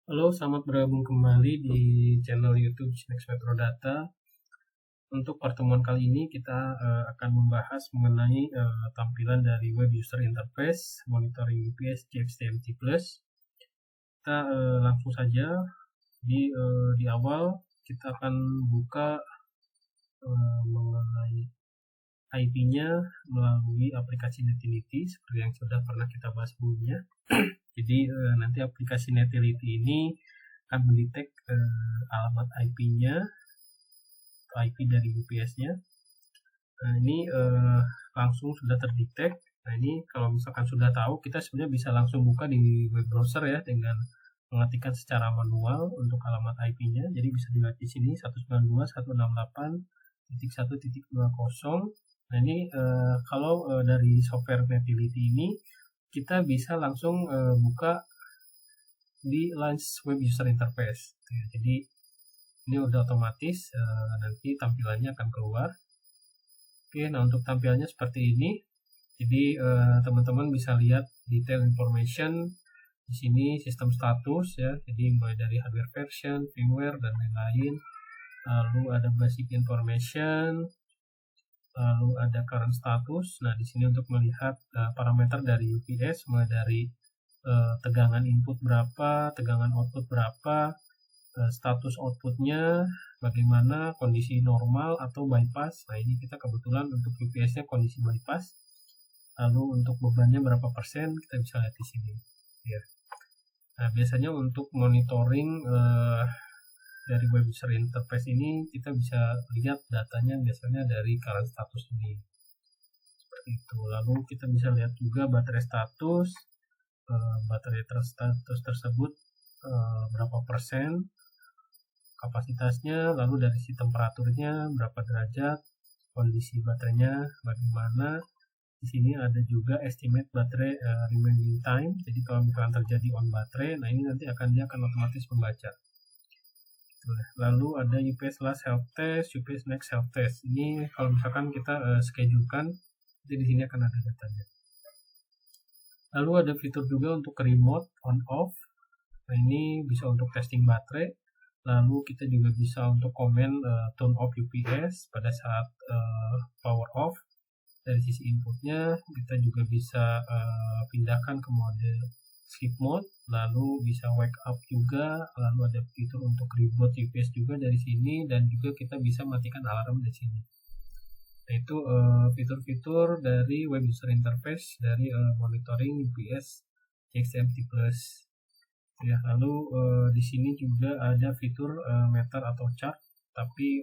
Halo, selamat bergabung kembali di channel YouTube Next Metro Data. Untuk pertemuan kali ini kita akan membahas mengenai tampilan dari Web User Interface Monitoring UPS JXTMT+. Kita langsung saja di awal kita akan buka mengenai IP-nya melalui aplikasi Netility seperti yang sudah pernah kita bahas sebelumnya. Jadi nanti aplikasi Netility ini akan mendetek alamat IP-nya, IP dari UPS-nya. Nah, ini langsung sudah terdetek. Nah, ini kalau misalkan sudah tahu, kita sebenarnya bisa langsung buka di web browser ya dengan mengetikkan secara manual untuk alamat IP-nya. Jadi bisa dilihat di sini 192.168.1.20. Nah, ini kalau dari software Netility ini kita bisa langsung buka di Launch Web User Interface. Jadi ini udah otomatis nanti tampilannya akan keluar. Oke, nah untuk tampilannya seperti ini. Jadi teman-teman bisa lihat detail information di sini, sistem status ya. Jadi mulai dari hardware version, firmware dan lain-lain. Lalu ada basic information, lalu ada current status. Nah, di sini untuk melihat parameter dari UPS mulai dari tegangan input berapa, tegangan output berapa, status outputnya bagaimana, kondisi normal atau bypass. Nah, ini kita kebetulan untuk UPS-nya kondisi bypass. Lalu untuk bebannya berapa persen kita bisa lihat di sini ya. Nah, biasanya untuk monitoring dari web user interface ini kita bisa lihat datanya biasanya dari current status ini seperti itu. Lalu kita bisa lihat juga baterai status, baterai status tersebut berapa persen kapasitasnya, lalu dari si temperaturnya berapa derajat, kondisi baterainya bagaimana. Di sini ada juga estimate baterai remaining time. Jadi kalau misalkan terjadi on baterai, nah ini nanti dia akan otomatis membaca. Lalu ada UPS last health test, UPS next health test. Ini kalau misalkan kita schedulekan, jadi di sini akan ada datanya. Lalu ada fitur juga untuk remote on off. Nah, ini bisa untuk testing baterai. Lalu kita juga bisa untuk komen turn off UPS pada saat power off. Dari sisi inputnya kita juga bisa pindahkan ke mode skip mode, lalu bisa wake up juga, lalu ada fitur untuk reboot UPS juga dari sini, dan juga kita bisa matikan alarm dari sini. Nah, itu fitur-fitur dari web user interface dari monitoring UPS XMT Plus. Ya, lalu di sini juga ada fitur meter atau chart, tapi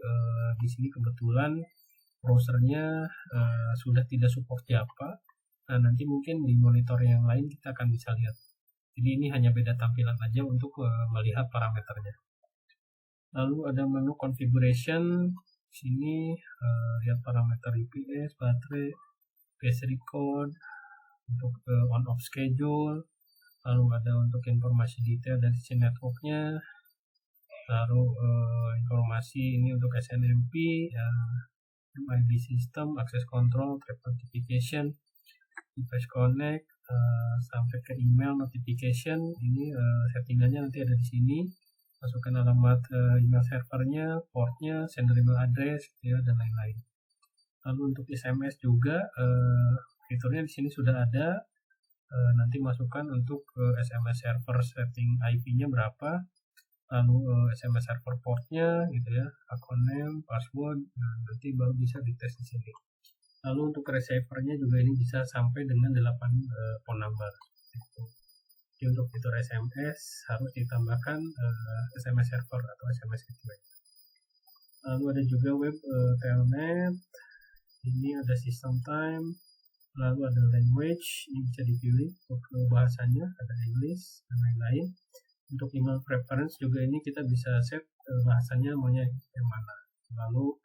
di sini kebetulan browsernya sudah tidak support Java. Nah, nanti mungkin di monitor yang lain kita akan bisa lihat. Jadi ini hanya beda tampilan aja untuk melihat parameternya. Lalu ada menu configuration. Sini lihat parameter UPS, baterai, UPS record, untuk on off schedule. Lalu ada untuk informasi detail dari sisi networknya. Lalu informasi ini untuk SNMP, MID system, access control, trap notification, device connect, sampai ke email notification. Ini settingannya nanti ada di sini. Masukkan alamat email servernya, portnya, sender email address, ya, dan lain-lain. Lalu untuk SMS juga fiturnya di sini sudah ada. Nanti masukkan untuk SMS server setting IP-nya berapa, lalu SMS server portnya gitu ya, account name, password, nanti baru bisa dites di sini. Lalu untuk receivernya juga ini bisa sampai dengan 8 phone number. Jadi untuk fitur SMS harus ditambahkan SMS server atau SMS gateway. Lalu ada juga web telnet. Ini ada system time. Lalu ada language, ini bisa dipilih untuk bahasanya, ada English dan lain-lain. Untuk email preference juga ini kita bisa set bahasanya maunya yang mana. Lalu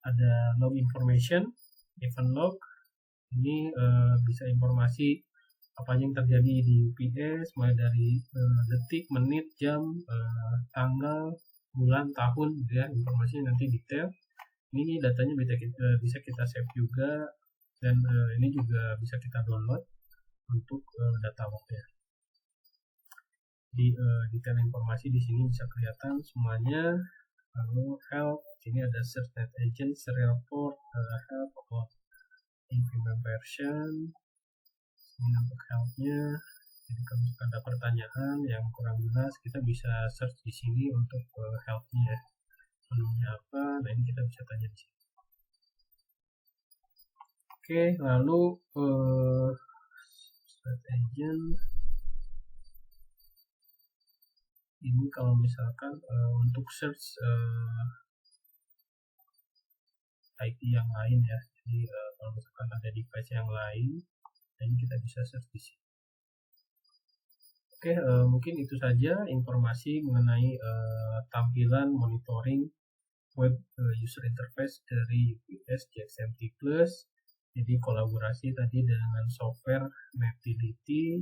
ada log information, event log. Ini bisa informasi apa yang terjadi di UPS, mulai dari detik, menit, jam, tanggal, bulan, tahun, gitu ya, informasinya nanti detail. Ini datanya bisa kita save juga, dan ini juga bisa kita download untuk data lognya. Di detail informasi di sini bisa kelihatan semuanya. Lalu help, sini ada search net agent, serial port, help about implement version. Ini untuk helpnya. Jadi kalau ada pertanyaan yang kurang jelas, kita bisa search di sini untuk helpnya. Menunya apa? Nah ini kita bisa tanya di sini. Oke, lalu search agent ini kalau misalkan untuk search IP yang lain ya. Jadi kalau misalkan ada device yang lain, ini kita bisa search di sini. Oke, mungkin itu saja informasi mengenai tampilan monitoring web user interface dari UPS GXMT Plus. Jadi kolaborasi tadi dengan software Netility,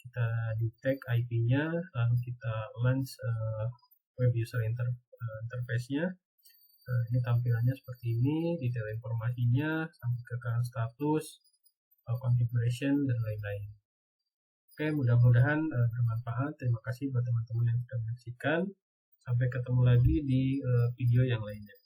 kita detect IP-nya, lalu kita launch web user interface-nya. Ini tampilannya seperti ini, detail informasinya, sampai ke current status, configuration, dan lain-lain. Oke, mudah-mudahan bermanfaat. Terima kasih buat teman-teman yang sudah menyaksikan. Sampai ketemu lagi di video yang lainnya.